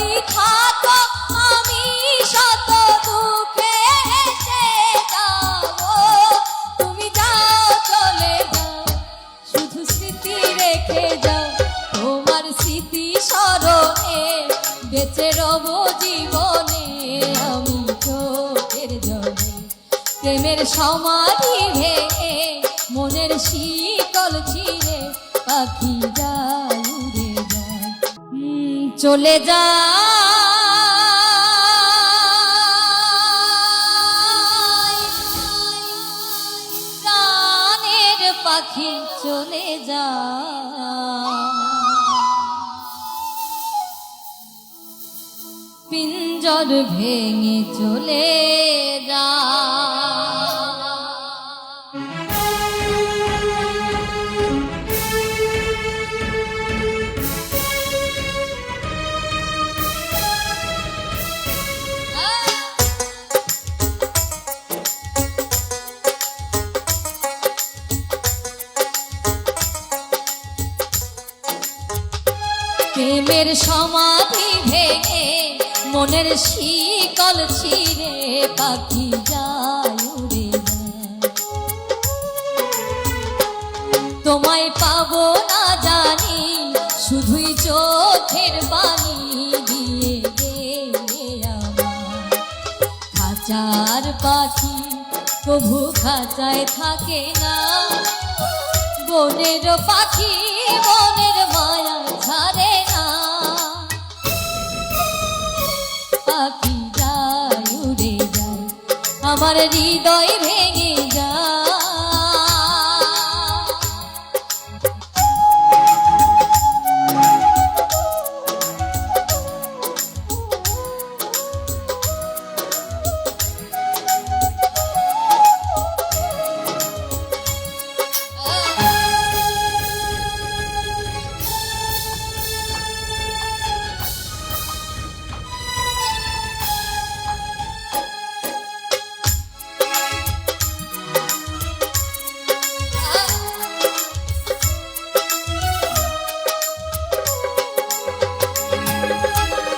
যদি থাকো আমি শত দুঃখে হেসে যাব। তুমি যাও চলে যাও, শুধু স্মৃতি রেখে যাও। তোমার স্মৃতি স্মরণে বেঁচে রব জীবনে আমি চোখের জলে। প্রেমের সমাধি ভেঙে মনের শীতল ছিঁড়ে পাখি যায় উড়ে যায়, চলে যায় প্রাণের পাখি চলে যায়। পিঞ্জর ভেঙে চলে যায়। প্রেমের সমাধি ভেঙে মনের শিকল ছিঁড়ে পাখি যায় উড়ে যায়। তোমায় পাবো না জানি শুধুই চোখের পানি দিয়ে গেলে আমার। খাঁচার পাখি প্রভু খাঁচায় থাকে না, বনের পাখি বনের মায়া ছাড়ে না। পাখি যায় উড়ে যায় আমার হৃদয় ভেঙে যায়।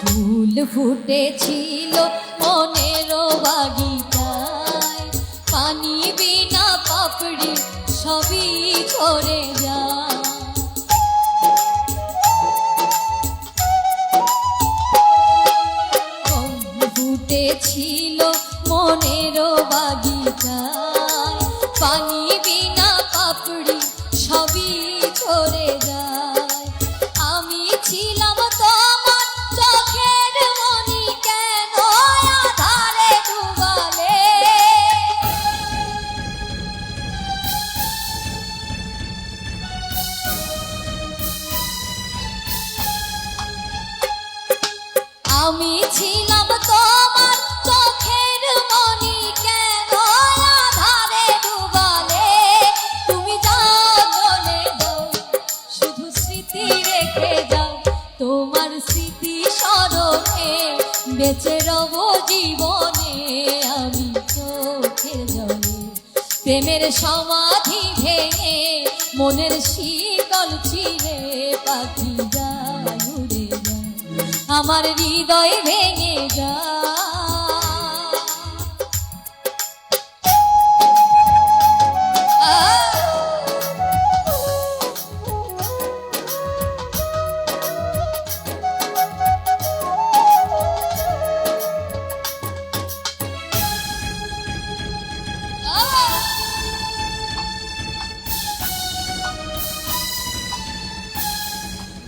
ফুল ফুটেছিল মনের বাগিচায়, পানি বিনা পাপড়ি সবই ঝরে যায়। ফুটেছিল মনের বাগিচায়, পানি বিনা পাপড়ি সবই ঝরে যায়। আমি ছিলাম তোমার চোখের মনি, কেন আধারে ডুবালে? আমি ছিলাম তোমার চোখের মনি, কেন আধারে ডুবালে? তুমি যাও চলে যাও, শুধু স্মৃতি রেখে যাও। তোমার স্মৃতি স্মরণে বেঁচে রব জীবনে আমি চোখের জলে। প্রেমের সমাধি ভেঙে মনের শীতল ছিঁড়ে পাখি যায় উড়ে যায় আমার হৃদয় ভেঙে যায়।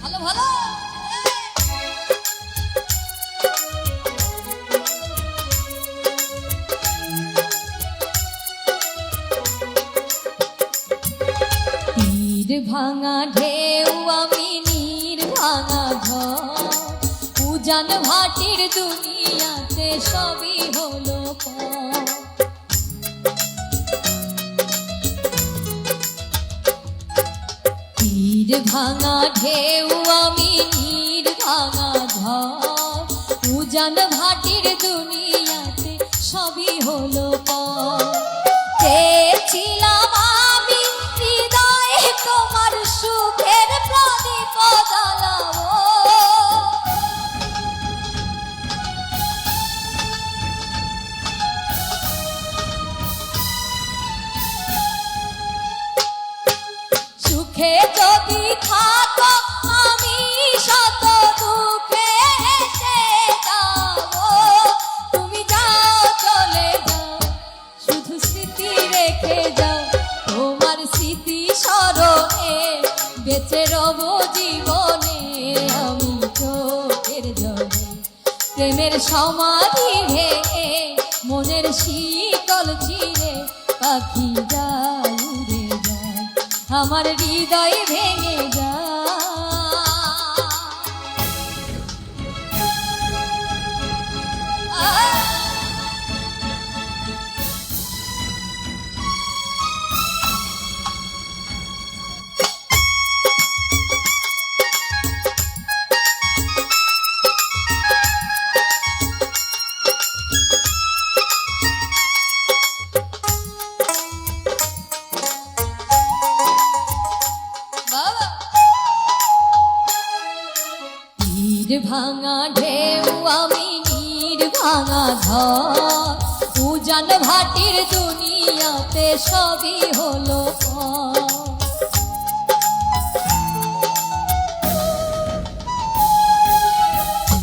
ভালো ভালো তীর ভাঙা ঢেউ আমি নীর ভাঙা ঘর, উজান ভাটির দুনিয়াতে সবই হলো পর। তীর ভাঙা ঢেউ আমি নীর ভাঙা ঘর, উজান ভাটির দুনিয়াতে সবই হলো পর। চেয়েছিলাম আমি হৃদয়ে তোমার সুখের প্রদীপ জ্বালাবো, যদি থাকো আমি শত দুঃখে হেসে যাব। তুমি যাও চলে যাও, শুধু স্মৃতি রেখে যাও। তোমার স্মৃতি স্মরণে বেঁচে রব জীবনে আমি চোখের জলে। প্রেমের সমাধি ভেঙে মনের শীতল চিরে পাখি যায় উড়ে যায়, আমার হৃদয় ভেঙে যায়। ভাঙা ঢেউ আমি নীর ভাঙা ঝড়, উজান ভাটির দুনিয়াতে সবই হলো পর।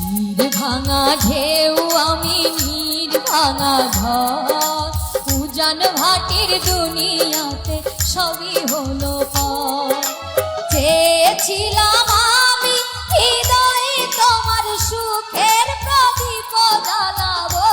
নীর ভাঙা ঢেউ আমি নীর ভাঙা ঝড়, উজান ভাটির দুনিয়াতে সবই হলো পর। চেয়েছিলাম আমি হৃদয়ে তোমার সুখের প্রদীপ জ্বালাবো,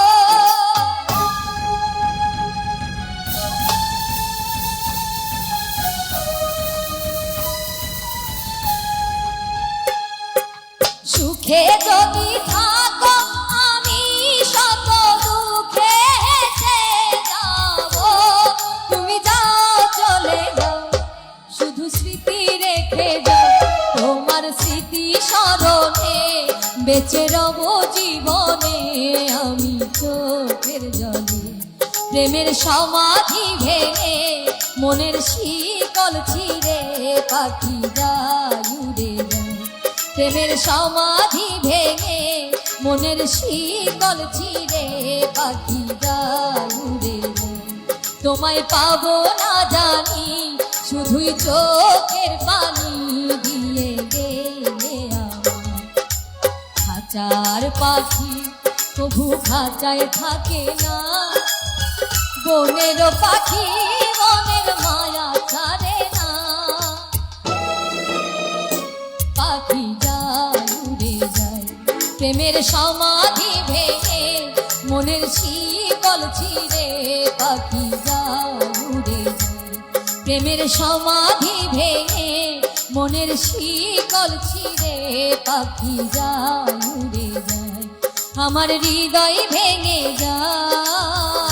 সুখে যদি থাকো আমি শত দুঃখে হেসে যাব। তুমি যাও চলে যাও, শুধু স্মৃতি রেখে যাও। তোমার স্মৃতি স্মরণে বেঁচে রব জীবনে আমি চোখের জলে। প্রেমের সমাধি ভেঙে মনের শিকল ছিঁড়ে পাখি যায় উড়ে যায়। প্রেমের সমাধি ভেঙে মনের শিকল ছিঁড়ে পাখি যায় উড়ে যায়। তোমায় পাবো না জানি, শুধুই চোখের পানি দিয়ে গেলে আমার। খাঁচার পাখি তবু খাঁচায় থাকে না, বনের পাখি বনের মায়া ছাড়ে না। পাখি যায় উড়ে যায়, প্রেমের সমাধি ভেঙে মনের শিকল ছিঁড়ে পাখি যায় উড়ে যায়। প্রেমের সমাধি ভেঙে মনের শিকল ছিঁড়ে পাখি যায় উড়ে যায়, আমার হৃদয় ভেঙে যায়।